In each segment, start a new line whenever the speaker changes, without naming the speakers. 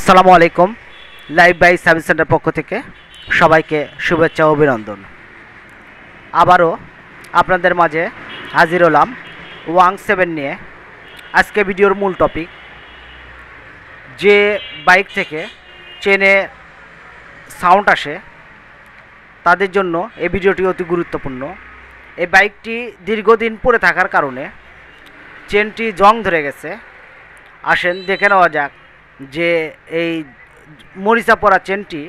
আসসালামু আলাইকুম। Live by service centre পক্ষ থেকে সবাইকে শুভেচ্ছা ও অভিনন্দন। আবারও আপনাদের মাঝে হাজির হলাম ওয়াং 7 নিয়ে। আজকে ভিডিওর মূল টপিক, যে বাইক থেকে চেনে সাউন্ড আসে তাদের জন্য এই ভিডিওটি অতি গুরুত্বপূর্ণ। এই বাইকটি দীর্ঘদিন পরে থাকার কারণে চেনটি জং ধরে গেছে। আসেন দেখে নেওয়া যাক যে এই মরিচা পড়া চেনটি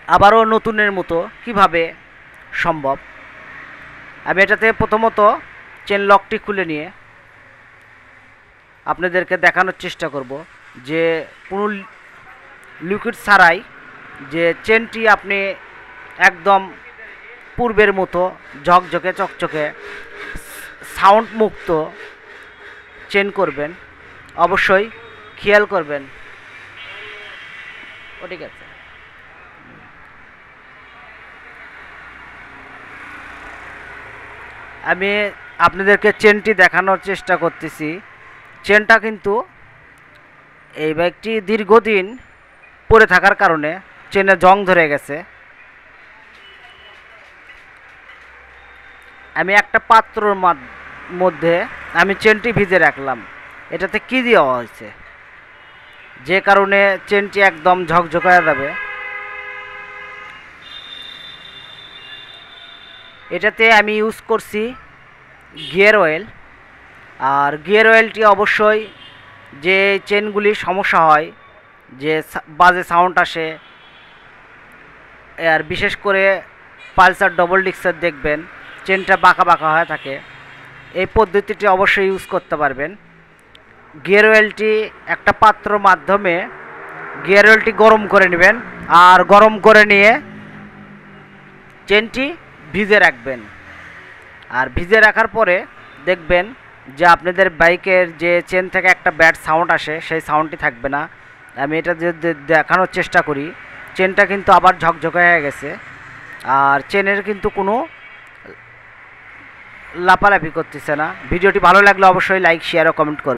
আবারও নতুনের মতো কিভাবে সম্ভব। আমি এটাতে প্রথমত চেন লকটি খুলে নিয়ে আপনাদেরকে দেখানোর চেষ্টা করব যে কোনো লিকুইড ছাড়াই যে চেনটি আপনি একদম পূর্বের মতো ঝকঝকে চকচকে সাউন্ড মুক্ত চেন করবেন। অবশ্যই খেয়াল করবেন। ও ঠিক আছে। আমি আপনাদেরকে চেনটি দেখানোর চেষ্টা করতেছি। চেনটা কিন্তু এই বাইকটি দীর্ঘদিন পরে থাকার কারণে চেনে জং ধরে গেছে। আমি একটা পাত্রর মধ্যে আমি চেনটি ভিজে রাখলাম। এটাতে কি দেওয়া হয়েছে যে কারণে চেনটি একদম ঝকঝকে যাবে। এটাতে আমি ইউজ করছি গিয়ার অয়েল। আর গিয়ার অয়েলটি অবশ্যই যে চেনগুলি সমস্যা হয়, যে বাজে সাউন্ড আসে, আর বিশেষ করে পালসার ডবল ডিক্সের দেখবেন চেনটা বাঁকা বাঁকা হয়ে থাকে, এই পদ্ধতিটি অবশ্যই ইউজ করতে পারবেন। গিয়ার অয়েলটি একটা পাত্র মাধ্যমে গিয়ার অয়েলটি গরম করে নেবেন, আর গরম করে নিয়ে চেনটি ভিজে রাখবেন। আর ভিজে রাখার পরে দেখবেন যে আপনাদের বাইকের যে চেন থেকে একটা ব্যাড সাউন্ড আসে সেই সাউন্ডটি থাকবে না। আমি এটা যে দেখানোর চেষ্টা করি, চেনটা কিন্তু আবার ঝকঝকে হয়ে গেছে। আর চেনের কিন্তু কোনো লাপালাপি করতেছে না। ভিডিওটি ভালো লাগলে অবশ্যই লাইক, শেয়ার ও কমেন্ট করবেন।